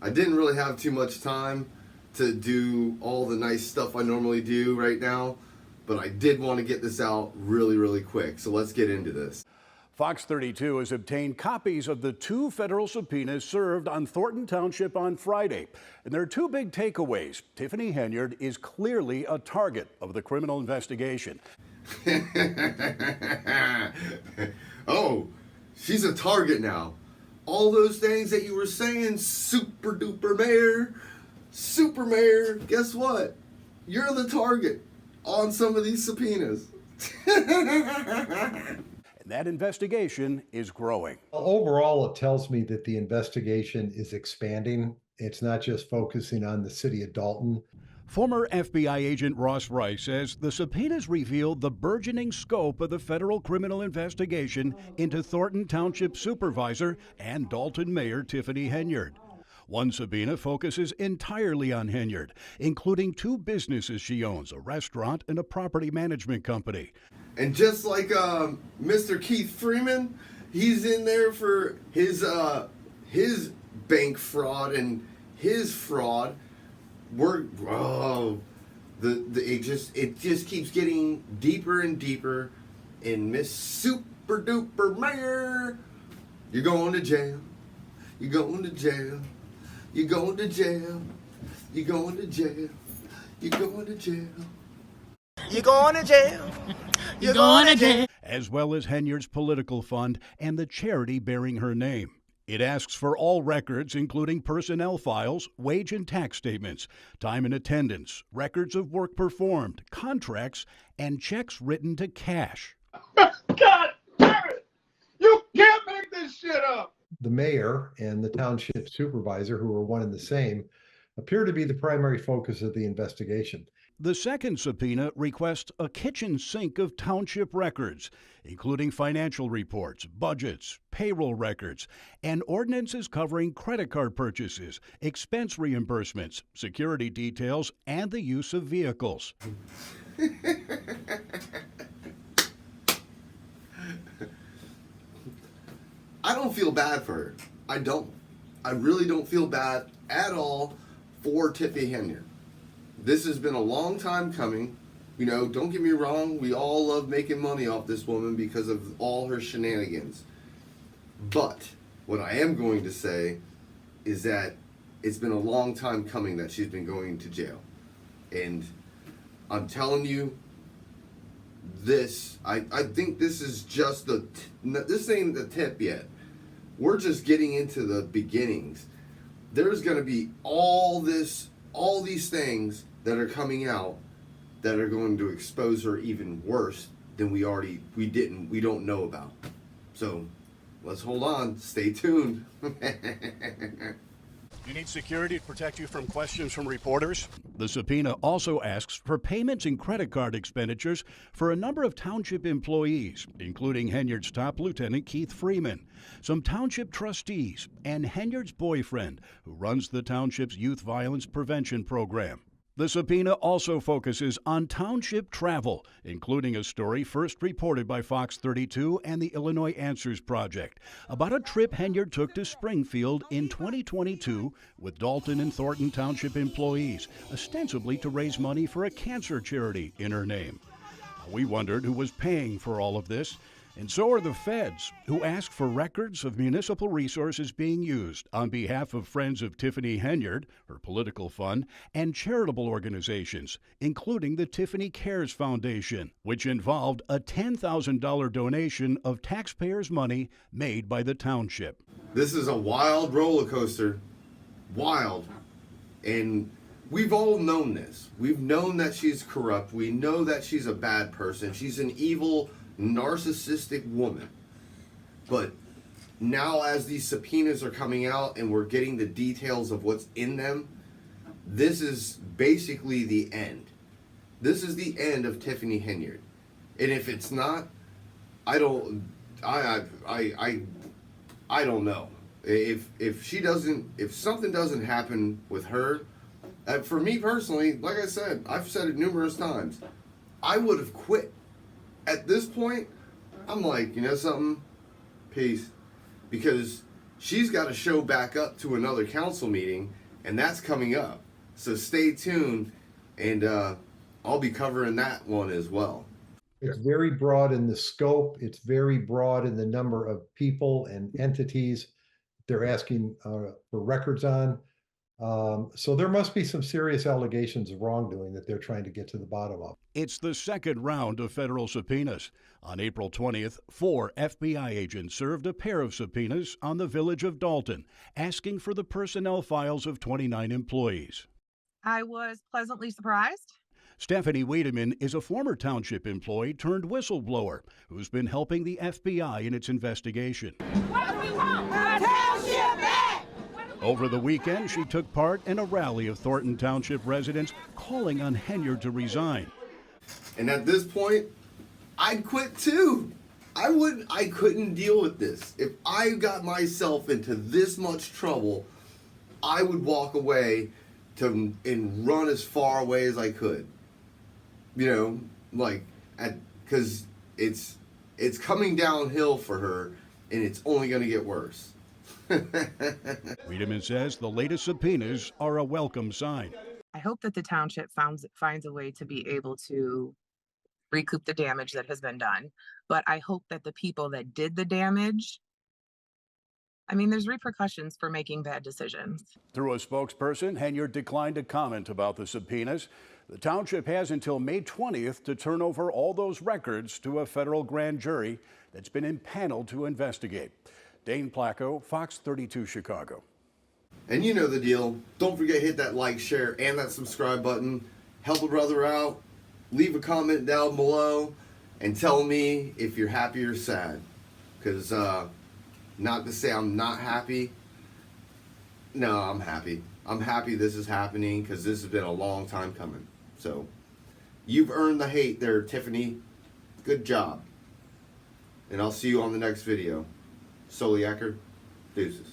I didn't really have too much time to do all the nice stuff I normally do right now, but I did want to get this out really, really quick. So let's get into this. Fox 32 has obtained copies of the 2 federal subpoenas served on Thornton Township on Friday. And there are 2 big takeaways. Tiffany Henyard is clearly a target of the criminal investigation. Oh, she's a target now. All those things that you were saying, super duper mayor, guess what? You're the target on some of these subpoenas. And that investigation is growing. Overall, it tells me that the investigation is expanding. It's not just focusing on the city of Dalton. Former FBI agent Ross Rice says the subpoenas revealed the burgeoning scope of the federal criminal investigation into Thornton Township Supervisor and Dalton Mayor Tiffany Henyard. One subpoena focuses entirely on Henyard, including 2 businesses she owns, a restaurant and a property management company. And just like Mr. Keith Freeman, he's in there for his bank fraud and his fraud. It just keeps getting deeper and deeper. And Miss Super Duper Mayor, you're going to jail. You're going to jail. You're going to jail. You're going to jail. You're going to jail. You're going to jail. You're going to jail. As well as Henyard's political fund and the charity bearing her name. It asks for all records, including personnel files, wage and tax statements, time and attendance, records of work performed, contracts, and checks written to cash. God damn it! You can't make this shit up! The mayor and the township supervisor, who are one and the same, appear to be the primary focus of the investigation. The second subpoena requests a kitchen sink of township records, including financial reports, budgets, payroll records, and ordinances covering credit card purchases, expense reimbursements, security details, and the use of vehicles. I don't feel bad for her. I don't. I really don't feel bad at all for Tiffany Henyard. This has been a long time coming. You know, don't get me wrong, we all love making money off this woman because of all her shenanigans. But what I am going to say is that it's been a long time coming that she's been going to jail. And I'm telling you, I think this is just this ain't the tip yet. We're just getting into the beginnings. There's going to be all these things that are coming out that are going to expose her even worse than we don't know about. So let's hold on, stay tuned. You need security to protect you from questions from reporters? The subpoena also asks for payments and credit card expenditures for a number of township employees, including Henyard's top lieutenant Keith Freeman, some township trustees, and Henyard's boyfriend, who runs the township's youth violence prevention program. The subpoena also focuses on township travel, including a story first reported by Fox 32 and the Illinois Answers Project about a trip Henyard took to Springfield in 2022 with Dalton and Thornton Township employees, ostensibly to raise money for a cancer charity in her name. We wondered who was paying for all of this, and so are the feds, who ask for records of municipal resources being used on behalf of Friends of Tiffany Henyard, her political fund, and charitable organizations, including the Tiffany Cares Foundation, which involved a $10,000 donation of taxpayers' money made by the township. This is a wild roller coaster. Wild. And we've all known this. We've known that she's corrupt. We know that she's a bad person. She's an evil, narcissistic woman. But now as these subpoenas are coming out and we're getting the details of what's in them, this is basically the end. This is the end of Tiffany Henyard. And if it's not, I don't know. If something doesn't happen with her, for me personally, like I said, I've said it numerous times, I would have quit. At this point, I'm like, you know something? Peace. Because she's got to show back up to another council meeting, and that's coming up. So stay tuned, and I'll be covering that one as well. It's very broad in the scope. It's very broad in the number of people and entities they're asking for records on. So there must be some serious allegations of wrongdoing that they're trying to get to the bottom of. It's the second round of federal subpoenas. On April 20th, 4 FBI agents served a pair of subpoenas on the village of Dalton, asking for the personnel files of 29 employees. I was pleasantly surprised. Stephanie Wiedemann is a former township employee turned whistleblower who's been helping the FBI in its investigation. What do we want? Our township back! Over the weekend, she took part in a rally of Thornton Township residents calling on Henyard to resign. And at this point, I'd quit too. I couldn't deal with this. If I got myself into this much trouble, I would walk away and run as far away as I could. You know, like, because it's coming downhill for her, and it's only going to get worse. Wiedemann says the latest subpoenas are a welcome sign. I hope that the township finds a way to be able to recoup the damage that has been done. But I hope that the people that did the damage, I mean, there's repercussions for making bad decisions. Through a spokesperson, Henyard declined to comment about the subpoenas. The township has until May 20th to turn over all those records to a federal grand jury that's been impaneled to investigate. Dane Placco, Fox 32 Chicago. And you know the deal. Don't forget, hit that like, share, and that subscribe button. Help a brother out. Leave a comment down below and tell me if you're happy or sad. Because not to say I'm not happy. No, I'm happy. I'm happy this is happening because this has been a long time coming. So you've earned the hate there, Tiffany. Good job. And I'll see you on the next video. Soliaker, deuces.